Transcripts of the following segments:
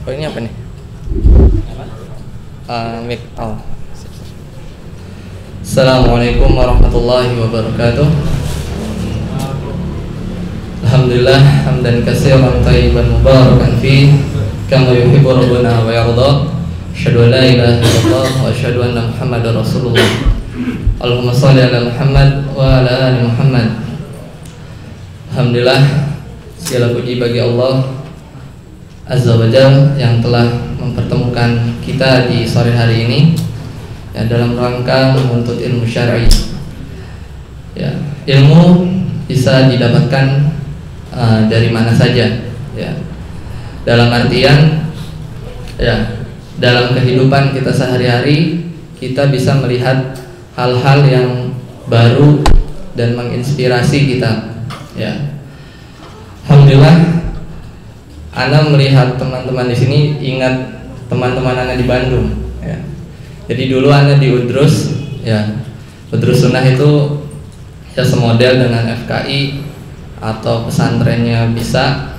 Oh ini apa nih? Mic. Oh. Assalamualaikum warahmatullahi wabarakatuh. Alhamdulillah hamdan katsiran thayyiban mubarakan fi kama yuhibbu rabbuna wa yarda. Asyhadu an la ilaha illallah wa asyhadu anna Muhammadar Rasulullah. Allahumma shalli ala Muhammad wa ala ali Muhammad. Alhamdulillah, segala puji bagi Allah Azza wa Jalla yang telah mempertemukan kita di sore hari ini ya, dalam rangka menuntut ilmu syar'i. Ya, ilmu bisa didapatkan dari mana saja ya. Dalam artian ya, dalam kehidupan kita sehari-hari kita bisa melihat hal-hal yang baru dan menginspirasi kita ya. Alhamdulillah, Ana melihat teman-teman di sini ingat teman-teman Ana di Bandung ya. Jadi dulu Ana di Udrus ya. Udrus Sunnah itu ya semodel dengan FKI atau pesantrennya bisa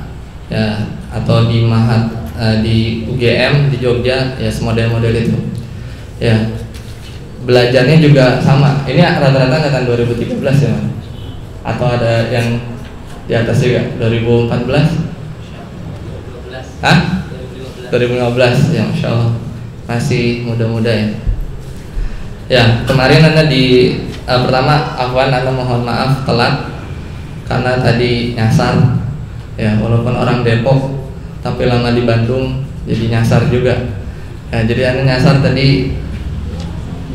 ya, atau di Mahat di UGM di Jogja ya, semodel-model itu ya. Belajarnya juga sama. Ini rata-rata angkatan 2013 ya, Man? Atau ada yang di atas juga 2014? Hah? 2015 ya, Masya Allah, masih muda-muda ya. Ya, kemarin Anda pertama Afwan, Anda mohon maaf telat karena tadi nyasar ya, walaupun orang Depok tapi lama di Bandung jadi nyasar juga ya. Jadi Anda nyasar tadi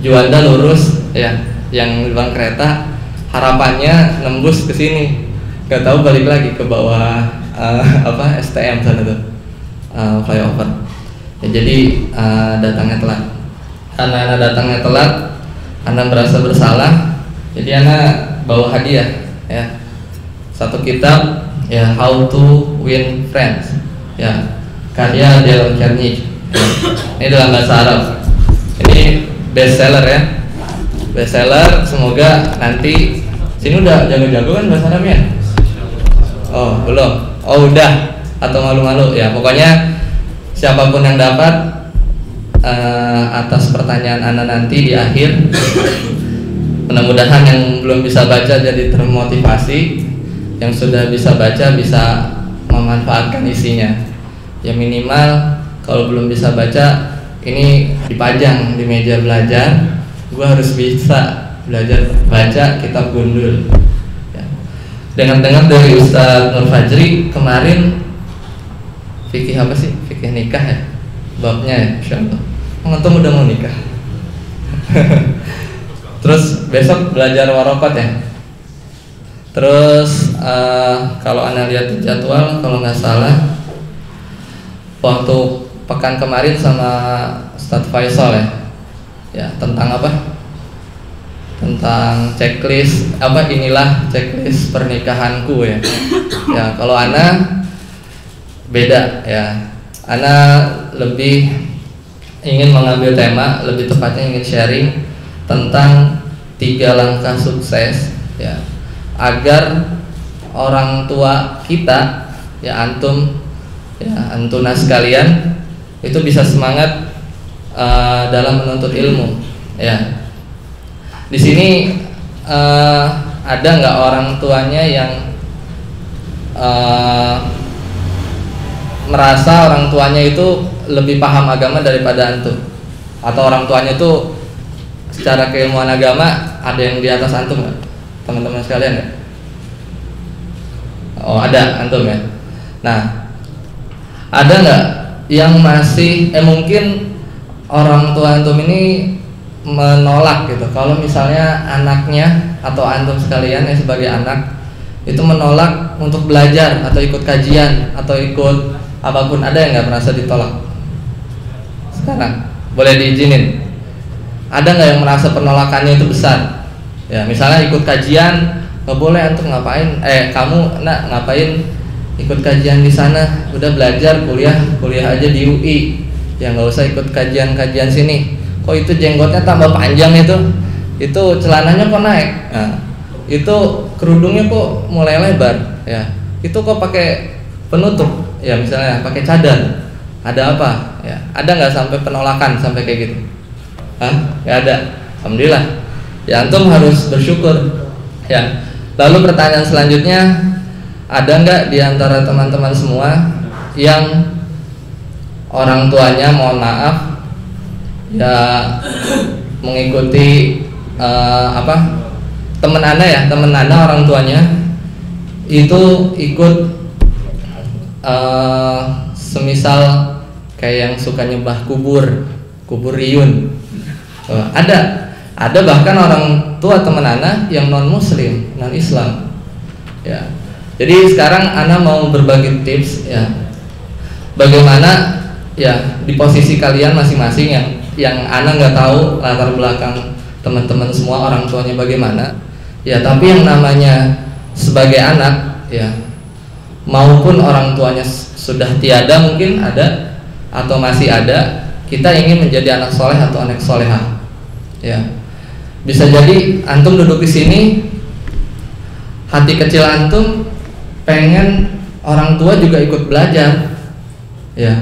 Juanda lurus ya, yang gerbang kereta harapannya nembus ke sini, gak tahu balik lagi ke bawah STM sana tuh, flyover ya. Jadi datangnya telat. Karena Anda datangnya telat, Anda merasa bersalah, jadi Anda bawa hadiah ya, satu kitab ya, How to Win Friends ya, karya Dale Carnegie ya. Ini dalam bahasa Arab, ini bestseller ya, bestseller. Semoga nanti sini udah jago-jago kan bahasa Arabnya? Oh belum? Oh udah? Atau malu-malu ya? Pokoknya siapapun yang dapat atas pertanyaan Anda nanti di akhir, mudah-mudahan yang belum bisa baca jadi termotivasi, yang sudah bisa baca bisa memanfaatkan isinya ya. Minimal kalau belum bisa baca, ini dipajang di meja belajar, gua harus bisa belajar baca kitab gundul ya. Dengar-dengar dari Ustadz Nur Fajri kemarin fikih apa sih? Fikih nikah ya, babnya ya, Insya Allah. Antum udah mau nikah. Terus besok belajar warokot ya. Terus kalau Anda lihat jadwal, kalau nggak salah waktu pekan kemarin sama Ustadz Faisal ya, tentang apa? Tentang checklist apa, inilah checklist pernikahanku ya. Ya, kalau Ana beda ya. Ana lebih ingin mengambil tema, lebih tepatnya ingin sharing tentang 3 langkah sukses ya, agar orang tua kita ya, antum ya, antuna sekalian itu bisa semangat dalam menuntut ilmu ya. Di sini ada nggak orang tuanya yang merasa orang tuanya itu lebih paham agama daripada antum, atau orang tuanya itu secara keilmuan agama ada yang di atas antum nggak, teman-teman sekalian ya? Oh ada, antum ya. Nah, ada nggak yang masih mungkin orang tua antum ini menolak gitu, kalau misalnya anaknya atau antum sekalian ya sebagai anak itu menolak untuk belajar atau ikut kajian atau ikut apapun, ada yang nggak merasa ditolak? Sekarang boleh diizinin. Ada nggak yang merasa penolakannya itu besar? Ya, misalnya ikut kajian nggak boleh, antum ngapain? Kamu nak ngapain ikut kajian di sana? Udah belajar kuliah aja di UI, ya nggak usah ikut kajian sini. Kok itu jenggotnya tambah panjang itu celananya kok naik? Nah, itu kerudungnya kok mulai lebar? Ya, itu kok pakai penutup? Ya misalnya pakai cadar. ada apa? Ya, ada nggak sampai penolakan sampai kayak gitu? Hah? Nggak ada. Alhamdulillah. Ya, antum harus bersyukur. Ya. Lalu pertanyaan selanjutnya, ada nggak di antara teman-teman semua yang orang tuanya mohon maaf ya mengikuti teman anda orang tuanya itu ikut semisal kayak yang suka nyembah kubur riyun. Ada bahkan orang tua teman Ana yang non muslim, non Islam. Ya. Jadi sekarang Ana mau berbagi tips ya. Bagaimana ya di posisi kalian masing-masing yang Ana nggak tahu latar belakang teman-teman semua orang tuanya bagaimana. Ya, tapi yang namanya sebagai anak ya, maupun orang tuanya sudah tiada mungkin ada atau masih ada, kita ingin menjadi anak soleh atau anak solehah. Ya, bisa jadi antum duduk di sini, hati kecil antum pengen orang tua juga ikut belajar. Ya,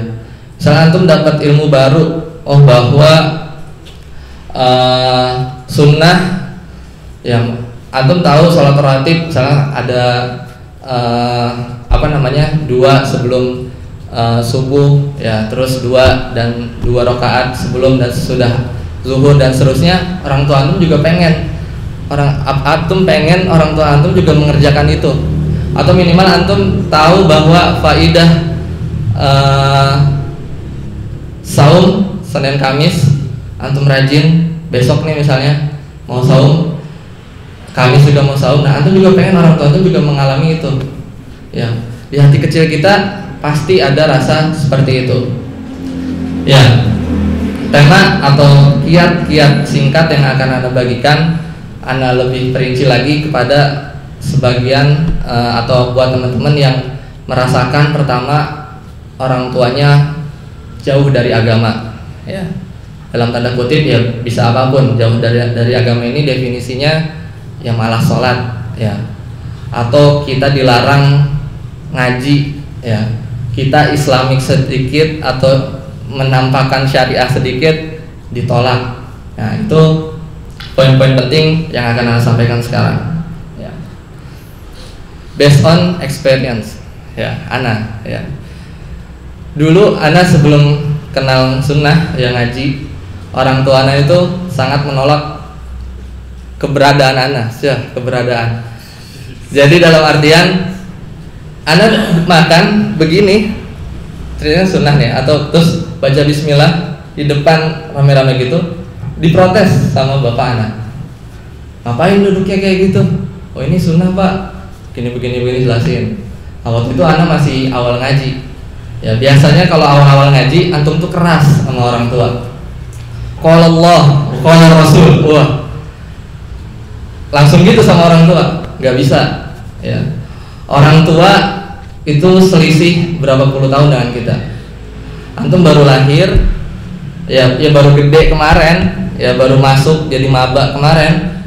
misalnya antum dapat ilmu baru, bahwa sunnah, ya antum tahu sholat rawatib, misalnya ada 2 sebelum subuh, ya terus 2 rakaat sebelum dan sudah zuhur dan seterusnya. Orang tua antum juga pengen orang tua antum juga mengerjakan itu, atau minimal antum tahu bahwa faidah saum Senin Kamis antum rajin, besok nih misalnya mau saum, Kamis juga mau saum, nah antum juga pengen orang tua antum juga mengalami itu. Ya, di hati kecil kita pasti ada rasa seperti itu. Ya, tema atau kiat-kiat singkat yang akan Anda bagikan, Anda lebih perinci lagi kepada sebagian atau buat teman-teman yang merasakan pertama orang tuanya jauh dari agama, ya dalam tanda kutip ya bisa apapun, jauh dari agama ini definisinya ya malas sholat, ya atau kita dilarang ngaji, ya kita islamik sedikit atau menampakkan syariah sedikit ditolak. Nah itu poin-poin penting yang akan Anda sampaikan sekarang, ya. Based on experience, ya Ana, ya dulu Ana sebelum kenal sunnah ya ngaji, orang tua Ana itu sangat menolak keberadaan Ana, keberadaan. Jadi dalam artian Ana makan begini, ternyata sunnah nih, atau terus baca bismillah di depan rame-rame gitu, diprotes sama bapak Ana. Ngapain duduknya kayak gitu? Oh ini sunnah pak, begini jelasin. Waktu itu Ana masih awal ngaji. Ya biasanya kalau awal-awal ngaji antum tuh keras sama orang tua. Qala Allah, qala Rasul, wah langsung gitu sama orang tua, nggak bisa. Ya orang tua itu selisih berapa puluh tahun dengan kita. Antum baru lahir, ya baru gede kemarin, ya baru masuk jadi maba kemarin,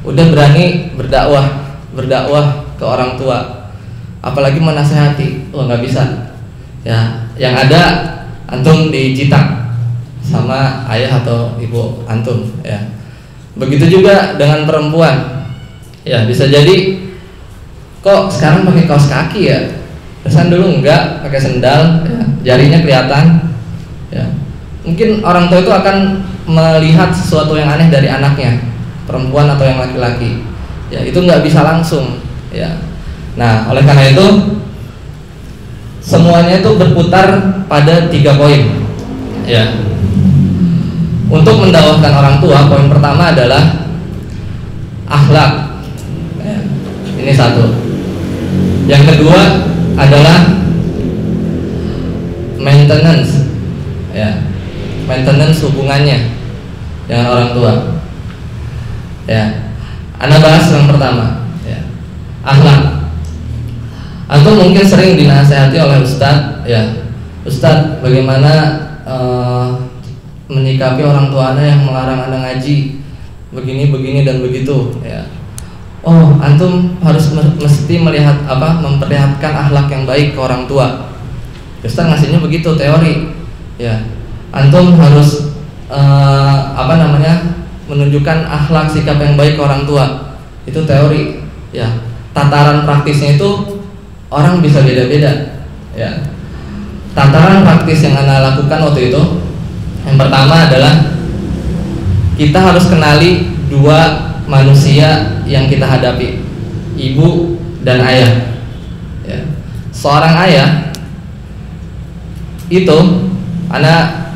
udah berani berdakwah ke orang tua, apalagi menasehati, nggak bisa. Ya, yang ada antum dijitak sama ayah atau ibu antum, ya. Begitu juga dengan perempuan. Ya, bisa jadi kok sekarang pakai kaos kaki ya? Pesan dulu enggak, pakai sendal, ya, jarinya kelihatan. Ya. Mungkin orang tua itu akan melihat sesuatu yang aneh dari anaknya, perempuan atau yang laki-laki. Ya, itu nggak bisa langsung, ya. Nah, oleh karena itu semuanya itu berputar pada 3 poin, ya. Untuk mendakwahkan orang tua, poin pertama adalah akhlak, ya. Ini satu. Yang kedua adalah maintenance, ya, maintenance hubungannya dengan orang tua, ya. Anda bahas yang pertama, ya, akhlak. Antum mungkin sering dinasehati oleh Ustadz, ya Ustadz bagaimana menyikapi orang tua Anda yang melarang Anda ngaji begini dan begitu, ya. Oh antum harus mesti memperlihatkan akhlak yang baik ke orang tua, Ustaz ngasihnya begitu teori, ya. Antum harus menunjukkan akhlak sikap yang baik ke orang tua. Itu teori, ya. Tataran praktisnya itu orang bisa beda-beda, ya. Tataran praktis yang Anda lakukan waktu itu, yang pertama adalah kita harus kenali dua manusia yang kita hadapi, ibu dan ayah, ya. Seorang ayah itu, anak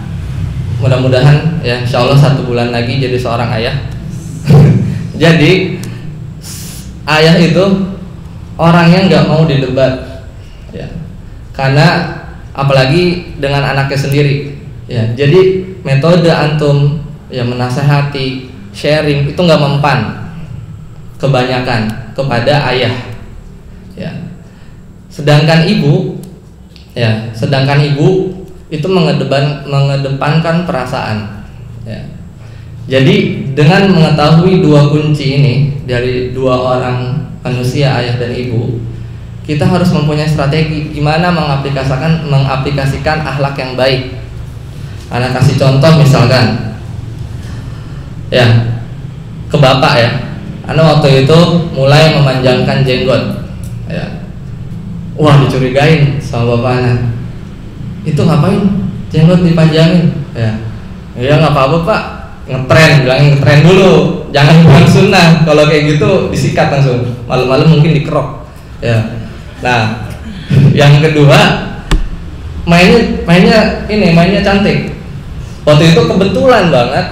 mudah-mudahan ya insya Allah 1 bulan lagi jadi seorang ayah. Jadi ayah itu orangnya nggak mau didebat, ya. Karena apalagi dengan anaknya sendiri, ya. Jadi metode antum ya menasehati, sharing itu nggak mempan kebanyakan kepada ayah, ya. Sedangkan ibu itu mengedepankan perasaan, ya. Jadi dengan mengetahui dua kunci ini dari dua orang manusia, ayah dan ibu, kita harus mempunyai strategi gimana mengaplikasikan akhlak yang baik. Anak kasih contoh misalkan, ya, ke bapak ya. Anak waktu itu mulai memanjangkan jenggot, ya. Wah, dicurigain sama bapak anak. Itu ngapain? Jenggot dipanjangin, ya. Ya nggak apa-apa pak, ngetren, bilangin ngetren dulu, jangan buang sunnah. Kalau kayak gitu disikat langsung, malam-malam mungkin dikerok, ya. Nah, yang kedua mainnya cantik. Waktu itu kebetulan banget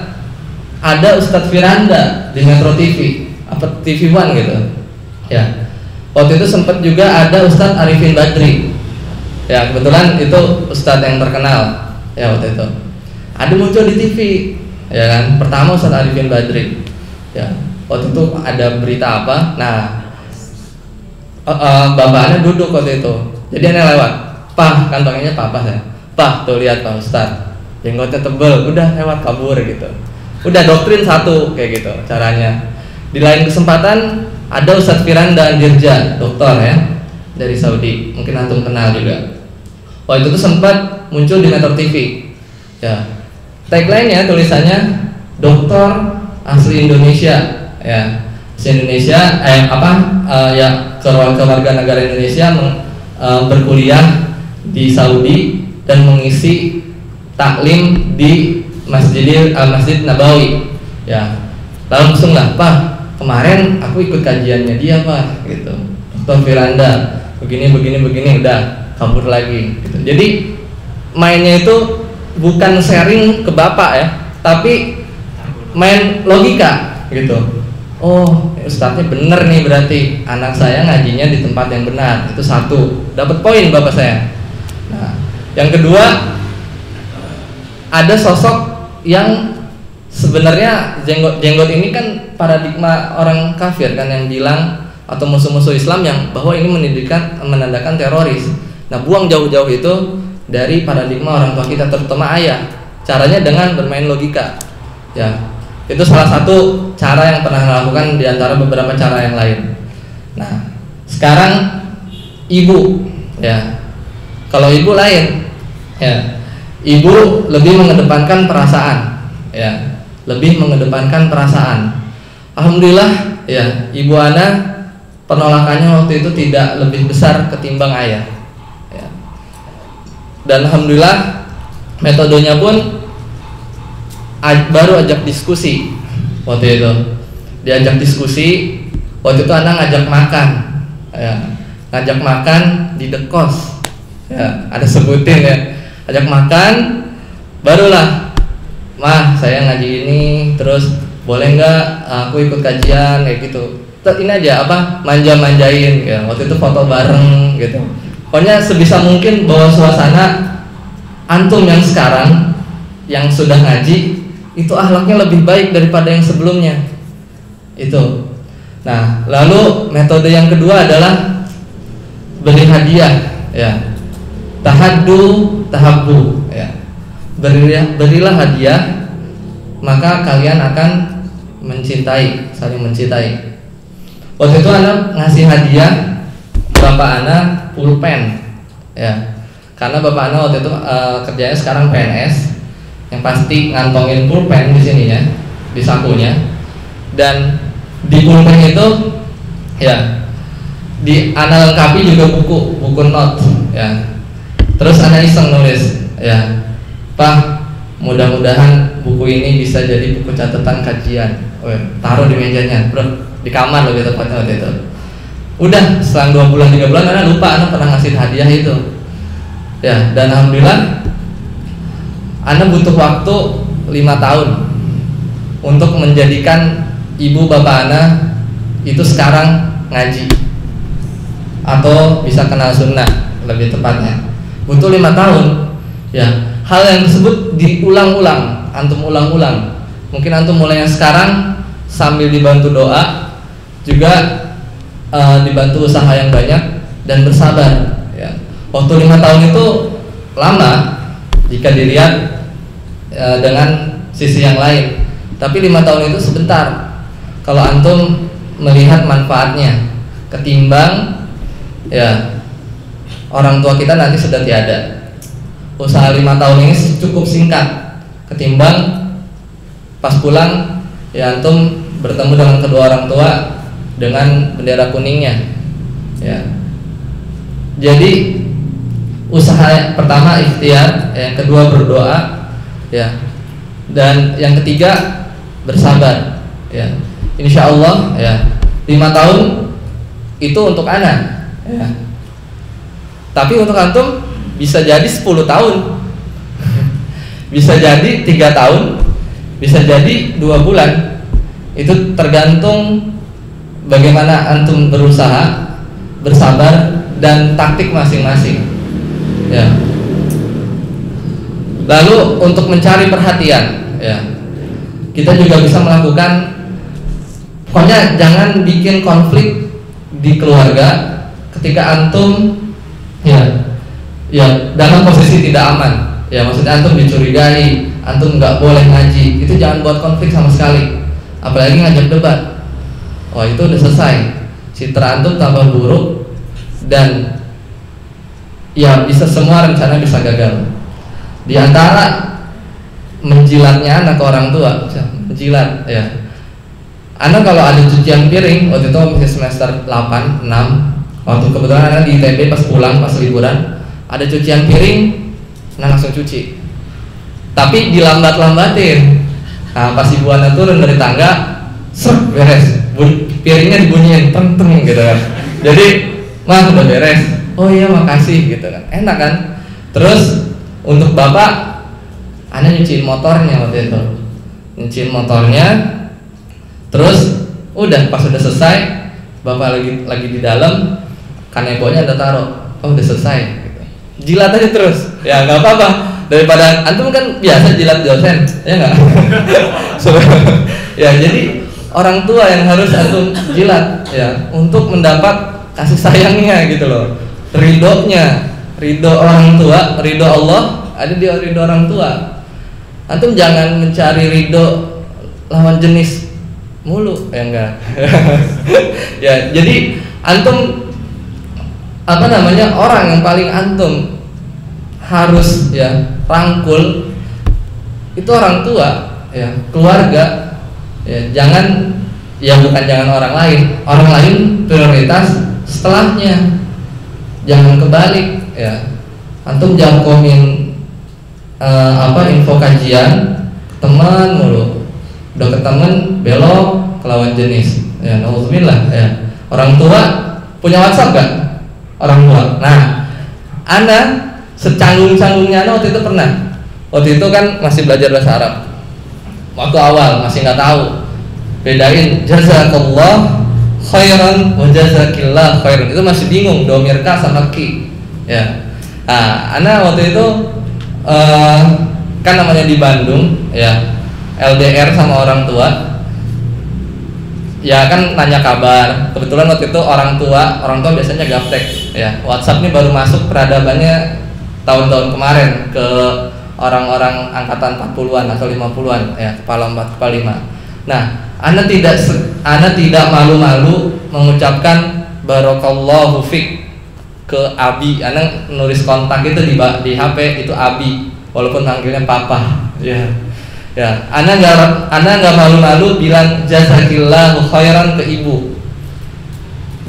ada Ustadz Firanda di Metro TV, apa TV One gitu, ya. Waktu itu sempat juga ada Ustadz Arifin Badri, ya. Kebetulan itu Ustadz yang terkenal, ya. Waktu itu ada muncul di TV, ya kan. Pertama Ustadz Arifin Badri, ya. Waktu itu ada berita apa, nah bapaknya duduk waktu itu, jadi aneh lewat, Pak, kan panggilnya papa saya, Pak, tuh lihat Pak Ustadz, jenggotnya tebel, udah lewat kabur gitu. Udah doktrin satu kayak gitu caranya. Di lain kesempatan ada Ustadz Firanda Dirja, dokter ya, dari Saudi, mungkin antum kenal juga. Waktu itu tuh sempat muncul di Metro TV, ya. Tagline-nya tulisannya dokter asli Indonesia, ya. Indonesia keluarga negara Indonesia berkuliah di Saudi dan mengisi taklim di Masjid Nabawi, ya. Langsung lah, Pak, kemarin aku ikut kajiannya dia Pak, gitu. Dr. Firanda begini, udah kabur lagi gitu. Jadi mainnya itu bukan sharing ke bapak ya, tapi main logika gitu. Oh, ustadznya bener nih, berarti anak saya ngajinya di tempat yang benar. Itu satu, dapat poin bapak saya. Nah, yang kedua, ada sosok yang sebenarnya jenggot ini kan paradigma orang kafir kan, yang bilang atau musuh-musuh Islam yang bahwa ini menandakan teroris. Nah, buang jauh-jauh itu dari paradigma orang tua kita, terutama ayah. Caranya dengan bermain logika, ya. Itu salah satu cara yang pernah dilakukan di antara beberapa cara yang lain. Nah, sekarang ibu, ya. Kalau ibu lain, ya. Ibu lebih mengedepankan perasaan, ya. Lebih mengedepankan perasaan. Alhamdulillah, ya. Ibu Ana penolakannya waktu itu tidak lebih besar ketimbang ayah, ya. Dan alhamdulillah metodenya pun baru ajak diskusi. Waktu itu diajak diskusi, waktu itu anak ngajak makan, ya. Ngajak makan di The Kos, ya. Ada sebutin ya, ajak makan, barulah, Mah saya ngaji ini, terus boleh nggak aku ikut kajian kayak gitu. Ini aja manja-manjain, ya. Waktu itu foto bareng gitu. Pokoknya sebisa mungkin bawa suasana antum yang sekarang yang sudah ngaji itu akhlaknya lebih baik daripada yang sebelumnya. Itu. Nah, lalu metode yang kedua adalah beri hadiah, ya. Tahaddu tahabbu, ya. Berilah hadiah, maka kalian akan mencintai, saling mencintai. Waktu itu anak ngasih hadiah bapak anak pulpen, ya. Karena bapak Ana waktu itu kerjanya sekarang PNS, yang pasti ngantongin pulpen di sininya, di sakunya, dan di pulpen itu ya di Ana lengkapi juga buku not ya. Terus Ana iseng nulis ya, Pak, mudah-mudahan buku ini bisa jadi buku catatan kajian. Taruh di mejanya, bro, di kamar lebih tepatnya waktu itu. Udah selang 2 bulan 3 bulan Ana lupa Ana pernah ngasih hadiah itu ya. Dan alhamdulillah Ana butuh waktu 5 tahun untuk menjadikan ibu bapak Ana itu sekarang ngaji atau bisa kenal sunnah lebih tepatnya. Butuh 5 tahun ya. Hal yang tersebut diulang-ulang, antum ulang-ulang. Mungkin antum mulai yang sekarang sambil dibantu doa, juga dibantu usaha yang banyak dan bersabar ya. Waktu 5 tahun itu lama jika dilihat dengan sisi yang lain, tapi 5 tahun itu sebentar kalau antum melihat manfaatnya, ketimbang ya orang tua kita nanti sudah tiada. Usaha 5 tahun ini cukup singkat ketimbang pas pulang ya antum bertemu dengan kedua orang tua dengan bendera kuningnya ya. Jadi usaha pertama ikhtiar, yang kedua berdoa ya, dan yang ketiga bersabar ya. Insya Allah ya 5 tahun itu untuk anak ya. Tapi untuk antum bisa jadi 10 tahun bisa jadi 3 tahun, bisa jadi 2 bulan. Itu tergantung bagaimana antum berusaha, bersabar, dan taktik masing-masing ya. Lalu untuk mencari perhatian ya, kita juga bisa melakukan, pokoknya jangan bikin konflik di keluarga ketika antum ya dalam posisi tidak aman ya. Maksudnya antum dicurigai, antum nggak boleh ngaji, itu jangan buat konflik sama sekali, apalagi ngajak debat. Wah, itu udah selesai, citra antum tambah buruk, dan ya bisa semua rencana bisa gagal. Di antara menjilatnya anak ke orang tua, menjilat ya. Anak kalau ada cucian piring, waktu itu masih semester 8, 6, waktu kebetulan anak di ITB pas pulang, pas liburan, ada cucian piring, nah langsung cuci. Tapi dilambat-lambatin. Nah, pas ibu anak turun dari tangga, ser, beres. Piringnya dibunyiin, teng-teng gitu kan. Jadi, mah udah beres. Oh iya, makasih gitu kan. Enak kan? Terus untuk bapak, anak nyuciin motornya waktu itu. Nyuciin motornya. Terus udah pas udah selesai, bapak lagi di dalam, kanebonya udah taruh. Oh, udah selesai. Jilat aja terus, ya nggak apa-apa, daripada antum kan biasa jilat dosen, ya nggak? Ya jadi orang tua yang harus antum jilat ya, untuk mendapat kasih sayangnya gitu loh, ridhonya, ridho orang tua, ridho Allah ada di ridho orang tua. Antum jangan mencari ridho lawan jenis mulu, ya enggak? Ya jadi antum orang yang paling antum harus ya rangkul itu orang tua ya, keluarga ya. Jangan orang lain prioritas setelahnya, jangan kebalik ya. Antum jangkomin info kajian teman mulu, udah ke temen belok ke lawan jenis ya, nauzubillah ya. Orang tua punya WhatsApp gak? Orang tua. Nah, Ana secanggung-canggungnya Ana waktu itu pernah. Waktu itu kan masih belajar bahasa Arab. Waktu awal masih nggak tahu bedain jazakallah khairan wa jazakillah khairan. Itu masih bingung domirka sama ki. Ya. Nah, Ana waktu itu kan namanya di Bandung ya, LDR sama orang tua. Ya kan nanya kabar. Kebetulan waktu itu orang tua biasanya gaptek ya. WhatsApp ini baru masuk peradabannya tahun-tahun kemarin ke orang-orang angkatan 40-an atau 50-an ya, kepala 4, kepala 5. Nah, Ana tidak malu-malu mengucapkan barakallahu fik ke Abi, anak nulis kontak itu di HP itu Abi, walaupun manggilnya Papa. Ya, ya. Anak nggak malu-malu bilang jazakillahu khairan ke ibu.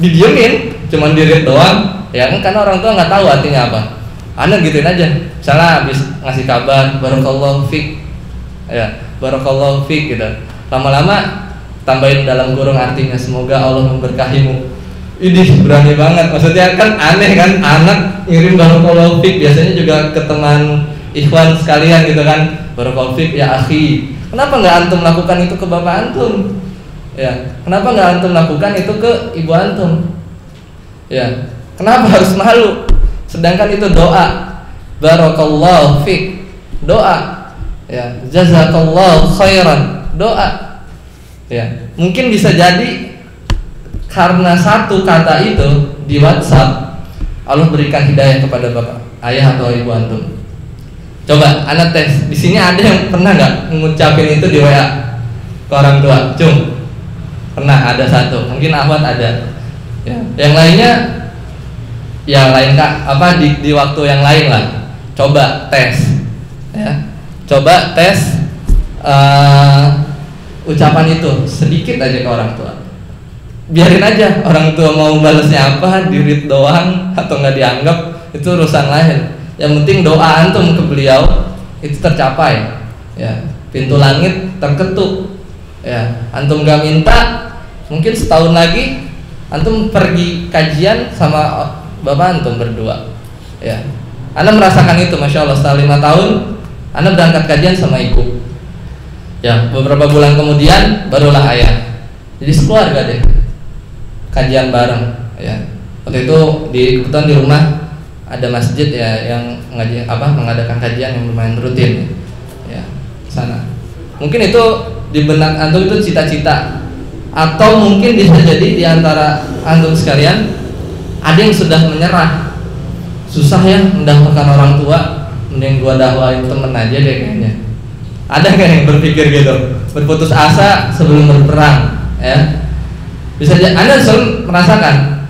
Didiemin, cuman di-read doang. Ya kan, karena orang tua nggak tahu artinya apa. Anak gituin aja. Misalnya habis ngasih kabar, barakallahu fik, ya, barakallahu fik gitu. Lama-lama tambahin dalam kurung artinya semoga Allah memberkahimu. Ini berani banget, maksudnya kan aneh kan, anak ngirim barakallahu fik, biasanya juga ke teman ikhwan sekalian gitu kan, barakallahu fik ya akhi. Kenapa nggak antum lakukan itu ke bapak antum? Ya, kenapa nggak antum lakukan itu ke ibu antum? Ya, kenapa harus malu? Sedangkan itu doa, barakallahu fik, doa, ya, jazakallahu khairan, doa. Ya, mungkin bisa jadi karena satu kata itu di WhatsApp Allah berikan hidayah kepada bapak, ayah atau ibu antum. Coba anak tes, di sini ada yang pernah nggak mengucapin itu di WA ke orang tua? Pernah, ada satu, mungkin Ahmad ada. Ya. Yang lainnya, ya lain kak, apa di waktu yang lain lah. Coba tes, ya. Coba tes ucapan itu sedikit aja ke orang tua. Biarin aja orang tua mau balasnya apa, di-read doang atau nggak dianggap, itu urusan lain. Yang penting doa antum ke beliau itu tercapai, ya, pintu langit terketuk, ya. Antum gak minta, mungkin setahun lagi antum pergi kajian sama bapak antum berdua, ya. Anda merasakan itu, masya Allah, setelah 5 tahun Anda berangkat kajian sama ibu, ya. Beberapa bulan kemudian barulah ayah, jadi sekeluarga deh kajian bareng, ya. Waktu itu kebetulan di rumah ada masjid, ya, yang mengadakan kajian yang lumayan rutin, ya, sana. Mungkin itu di benak antum itu cita-cita, atau mungkin bisa jadi di antara antum sekalian ada yang sudah menyerah, susah ya mendahulukan orang tua, mending gua dakwain temen aja deh kayaknya. Ada nggak yang berpikir gitu, berputus asa sebelum berperang, ya? Bisa jadi Anda selalu merasakan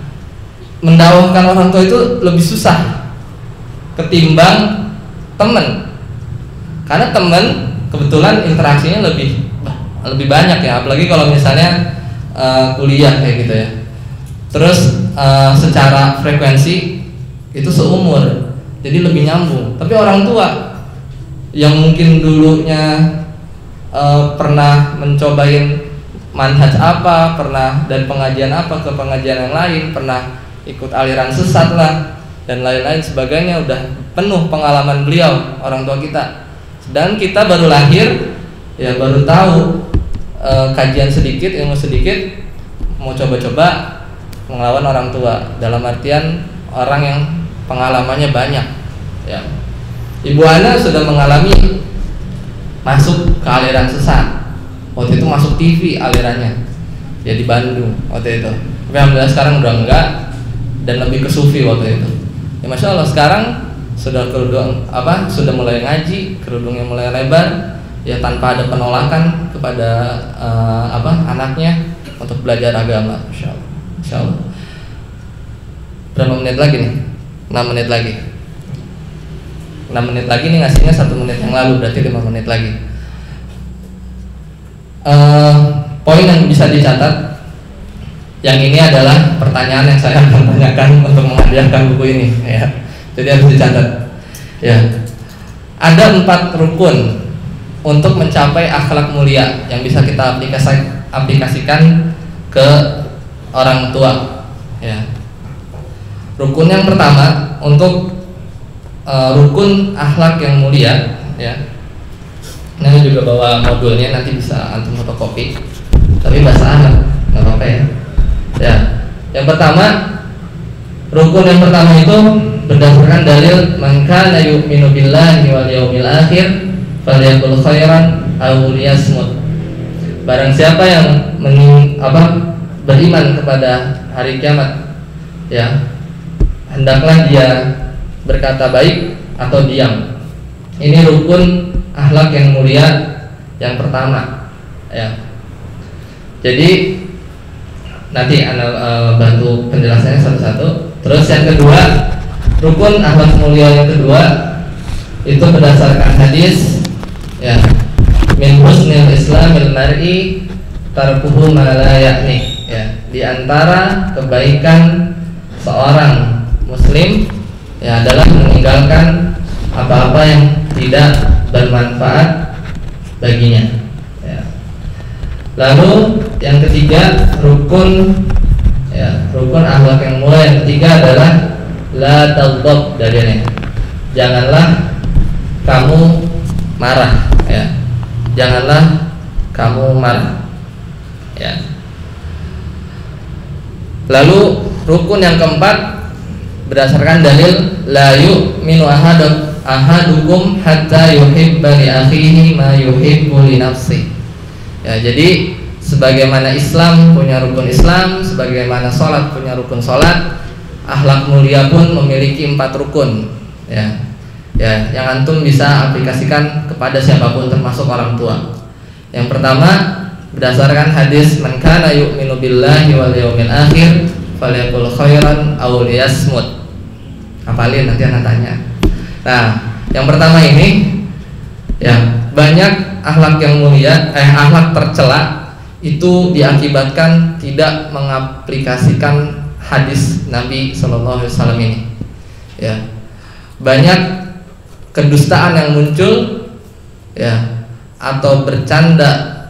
mendakwahkan orang tua itu lebih susah ketimbang teman, karena teman kebetulan interaksinya lebih banyak, ya, apalagi kalau misalnya kuliah kayak gitu, ya. Terus secara frekuensi itu seumur, jadi lebih nyambung. Tapi orang tua yang mungkin dulunya pernah mencobain manhaj apa, pernah dari pengajian apa ke pengajian yang lain, pernah ikut aliran sesat lah dan lain-lain sebagainya, udah penuh pengalaman beliau orang tua kita. Dan kita baru lahir, ya, baru tahu kajian sedikit, ilmu sedikit, mau coba-coba melawan orang tua, dalam artian orang yang pengalamannya banyak, ya. Ibu Ana sudah mengalami masuk ke aliran sesat. Waktu itu masuk TV alirannya, ya, di Bandung waktu itu. Tapi alhamdulillah sekarang udah enggak, dan lebih ke sufi waktu itu. Ya, masya Allah, sekarang sudah sudah mulai ngaji, kerudungnya mulai lebar, ya, tanpa ada penolakan kepada anaknya untuk belajar agama. Masya Allah, masya Allah. Berapa menit lagi nih? 6 menit lagi. 6 menit lagi nih, ngasihnya 1 menit yang lalu, berarti 5 menit lagi. Poin yang bisa dicatat, yang ini adalah pertanyaan yang saya akan tanyakan untuk menghadiahkan buku ini, ya. Jadi harus dicatat, ya. Ada 4 rukun untuk mencapai akhlak mulia yang bisa kita aplikasikan ke orang tua, ya. Rukun yang pertama untuk rukun akhlak yang mulia, ya. Nah, juga bawa modulnya, nanti bisa antum fotokopi, tapi bahasa Arab, nggak apa-apa, ya. Ya, yang pertama, rukun yang pertama itu berdasarkan dalil man kana yu'minu billahi wal yawmil akhir falyaqul khairan aw liyasmut. Barang siapa yang beriman kepada hari kiamat, ya, hendaklah dia berkata baik atau diam. Ini rukun akhlak yang mulia yang pertama, ya. Jadi nanti Anda bantu penjelasannya satu-satu. Terus yang kedua, rukun akhlak mulia yang kedua itu berdasarkan hadis, ya, min husnil islamil mar'i tarkuhu ma la ya'ni, ya, di antara kebaikan seorang muslim ya adalah meninggalkan apa-apa yang tidak bermanfaat baginya, ya. Lalu yang ketiga, rukun akhlak yang mulia yang ketiga adalah la taghdab, dari janganlah kamu marah, ya. Janganlah kamu marah, ya. Lalu rukun yang keempat berdasarkan dalil la yu'minu ahadukum hatta yuhibba li akhihi ma yuhibbu li nafsi. Ya, jadi sebagaimana Islam punya rukun Islam, sebagaimana sholat punya rukun sholat, akhlak mulia pun memiliki 4 rukun, ya. Ya, yang antum bisa aplikasikan kepada siapapun termasuk orang tua. Yang pertama berdasarkan hadis man kana yu'minu billahi wal yawmil akhir falyaqul khairan aw liyasmut. Hafalin, nanti anak tanya. Nah, yang pertama ini, ya, banyak akhlak yang mulia, akhlak tercela itu diakibatkan tidak mengaplikasikan hadis Nabi Shallallahu Alaihi Wasallam ini. Ya, banyak kedustaan yang muncul, ya, atau bercanda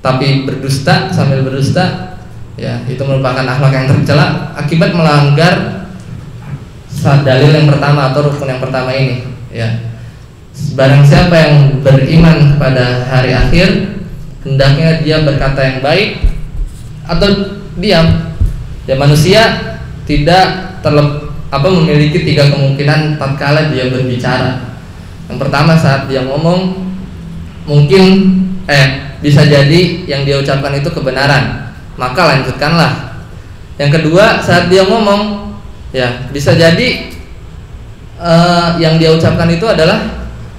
tapi berdusta sambil berdusta, ya, itu merupakan akhlak yang tercela akibat melanggar dalil yang pertama atau rukun yang pertama ini, ya. Barang siapa yang beriman kepada hari akhir, hendaknya dia berkata yang baik atau diam. Ya, manusia tidak memiliki 3 kemungkinan tatkala dia berbicara. Yang pertama, saat dia ngomong mungkin bisa jadi yang dia ucapkan itu kebenaran, maka lanjutkanlah. Yang kedua, saat dia ngomong, ya, bisa jadi yang dia ucapkan itu adalah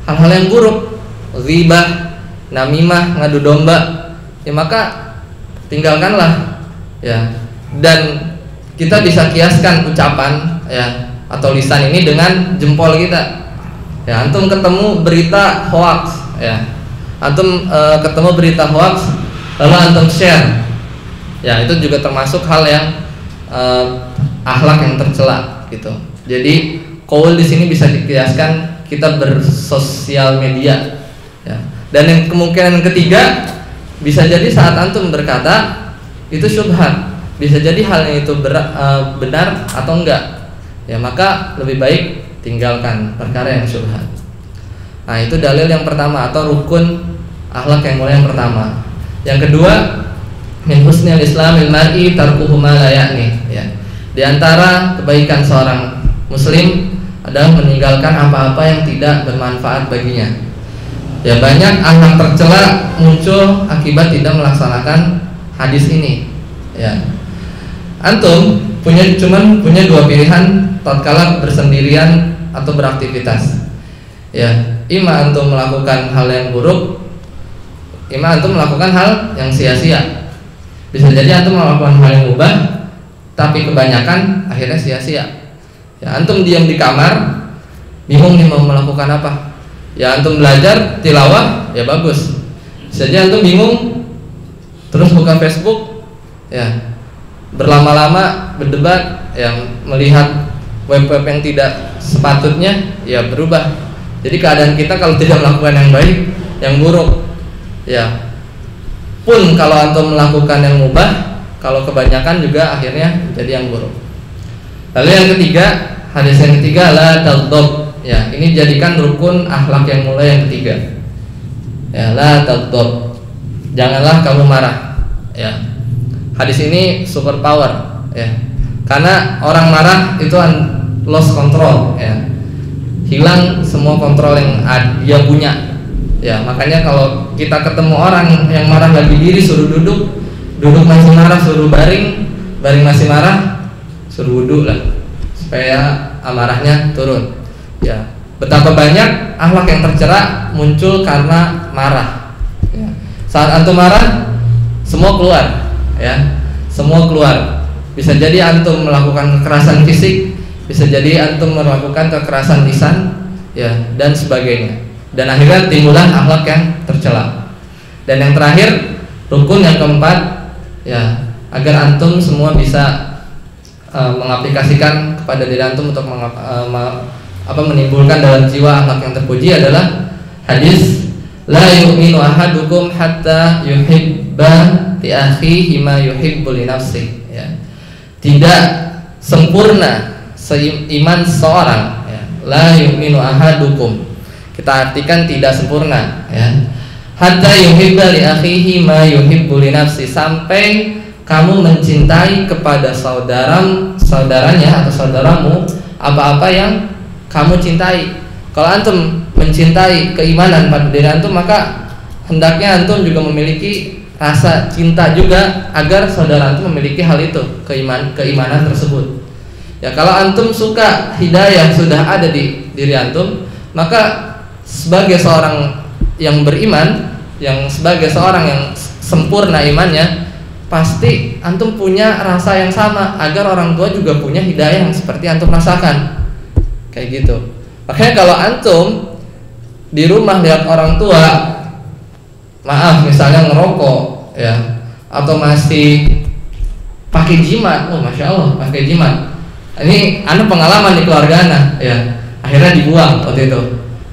hal-hal yang buruk, ghibah, namimah, ngadu domba, ya, maka tinggalkanlah, ya. Dan kita bisa kiaskan ucapan, ya, atau lisan ini dengan jempol kita. Ya, antum ketemu berita hoax, ya, antum ketemu berita hoax lalu antum share, ya, itu juga termasuk hal yang akhlak yang tercela, gitu. Jadi qaul di sini bisa dikiaskan kita bersosial media, ya. Dan yang kemungkinan ketiga bisa jadi saat antum berkata itu syubhat, bisa jadi halnya itu benar atau enggak, ya, maka lebih baik tinggalkan perkara yang syubhat. Nah, itu dalil yang pertama atau rukun akhlak yang mulia yang pertama. Yang kedua, min husnil islamil mar'i tarkuhu ma la ya'ni, ya. Di antara kebaikan seorang muslim adalah meninggalkan apa-apa yang tidak bermanfaat baginya. Ya, banyak akhlak tercela muncul akibat tidak melaksanakan hadis ini, ya. Antum cuma punya 2 pilihan tatkala bersendirian atau beraktivitas, ya. Ima antum melakukan hal yang buruk, ima antum melakukan hal yang sia-sia. Bisa jadi antum melakukan hal yang mubah, tapi kebanyakan akhirnya sia-sia. Ya, antum diam di kamar, bingung nih mau melakukan apa. Ya, antum belajar tilawah, ya bagus. Bisa jadi antum bingung, terus buka Facebook, ya, berlama-lama berdebat, yang melihat web-web yang tidak sepatutnya, ya, berubah. Jadi keadaan kita kalau tidak melakukan yang baik, yang buruk, ya. Pun kalau antum melakukan yang mubah, kalau kebanyakan juga akhirnya jadi yang buruk. Lalu yang ketiga, hadis yang ketiga la taghdab, ya, ini jadikan rukun akhlak yang mulia yang ketiga. Ya, la taghdab, janganlah kamu marah, ya. Hadis ini super power, ya. Karena orang marah itu lost control, ya. Hilang semua kontrol yang dia punya. Ya, makanya kalau kita ketemu orang yang marah lagi diri, suruh duduk masih marah, suruh baring masih marah, suruh wudhu lah supaya amarahnya turun. Ya, betapa banyak akhlak yang tercela muncul karena marah. Ya. Saat antum marah, semua keluar, ya, semua keluar. Bisa jadi antum melakukan kekerasan fisik, bisa jadi antum melakukan kekerasan lisan, ya, dan sebagainya. Dan akhirnya timbulan akhlak yang tercela. Dan yang terakhir, rukun yang keempat, ya, agar antum semua bisa mengaplikasikan kepada diri antum untuk menimbulkan dalam jiwa akhlak yang terpuji adalah hadis la yu'minu ahadukum hatta yuhibba li akhihi ma yuhibbu li nafsihi, ya. Tidak sempurna iman seorang, ya. La yu'minu ahadukum, kita artikan tidak sempurna, ya. Hatta yuhibba li akhihi ma yuhibbu li nafsihi, sampai kamu mencintai kepada saudaranya atau saudaramu apa-apa yang kamu cintai. Kalau antum mencintai keimanan pada diri antum, maka hendaknya antum juga memiliki rasa cinta juga agar saudara antum memiliki hal itu, keimanan tersebut. Ya, kalau antum suka hidayah sudah ada di diri antum, maka sebagai seorang yang beriman, sebagai seorang yang sempurna imannya, pasti antum punya rasa yang sama agar orang tua juga punya hidayah yang seperti antum rasakan. Kayak gitu. Makanya kalau antum di rumah lihat orang tua, maaf misalnya ngerokok, ya, atau masih pakai jimat, oh masya Allah pakai jimat. Ini anu pengalaman di keluarga anak, ya. Akhirnya dibuang waktu itu.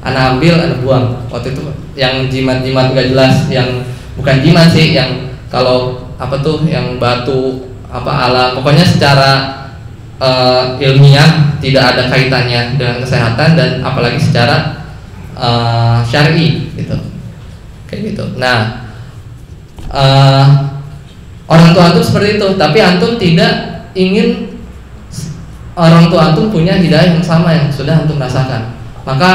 Anak ambil, anak buang. Waktu itu yang jimat-jimat gak jelas, yang bukan jimat sih, yang kalau apa tuh yang batu apa alam, pokoknya secara ilmiah tidak ada kaitannya dengan kesehatan dan apalagi secara syar'i gitu, kayak gitu. Nah, orang tua antum seperti itu, tapi antum tidak ingin orang tua antum punya hidayah yang sama yang sudah antum rasakan, maka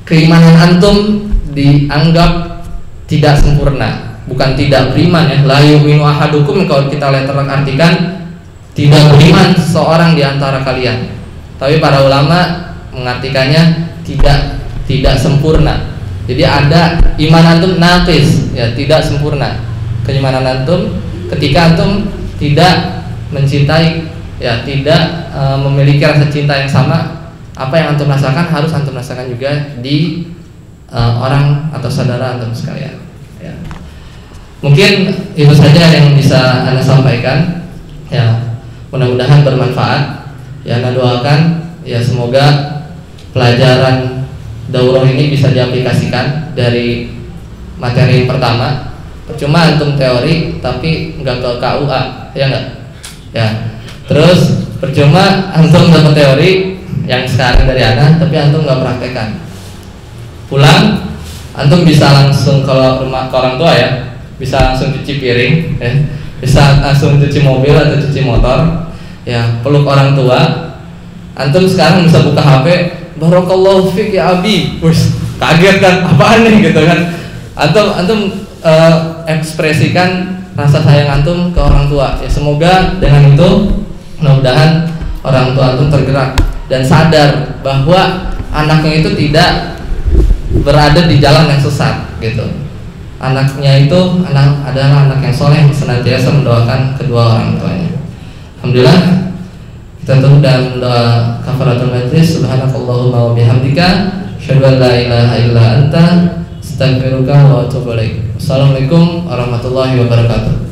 keimanan antum dianggap tidak sempurna. Bukan tidak beriman, ya, la yu'minu ahadukum, kalau kita artikan tidak beriman seorang di antara kalian. Tapi para ulama mengartikannya tidak sempurna. Jadi ada iman antum naqis, ya, tidak sempurna. Keimanan antum ketika antum tidak mencintai, ya, tidak memiliki rasa cinta yang sama, apa yang antum rasakan harus antum rasakan juga di orang atau saudara antum sekalian, ya. Mungkin itu saja yang bisa Anda sampaikan, ya. Mudah-mudahan bermanfaat, ya. Anda doakan, ya, semoga pelajaran daurah ini bisa diaplikasikan dari materi pertama. Percuma antum teori tapi nggak ke KUA, ya nggak, ya. Terus percuma antum dapat teori yang sekarang dari Anda tapi antum nggak praktekkan. Pulang antum bisa langsung kalau rumah ke orang tua, ya, bisa langsung cuci piring, ya, bisa langsung cuci mobil atau cuci motor, ya, peluk orang tua. Antum sekarang bisa buka HP, barakallahu fik ya abi, wis, kaget kan, apaan nih gitu kan. Antum ekspresikan rasa sayang antum ke orang tua, ya. Semoga dengan itu mudah-mudahan orang tua antum tergerak dan sadar bahwa anaknya itu tidak berada di jalan yang sesat, gitu. Anaknya itu adalah anak yang soleh, senantiasa mendoakan kedua orang tuanya. Alhamdulillah, kita tutup dengan doa kafaratul majlis. Subhanakallahumma wa bihamdika, asyhadu an la ilaha illa anta, astaghfiruka wa atubu ilaik. Assalamualaikum warahmatullahi wabarakatuh.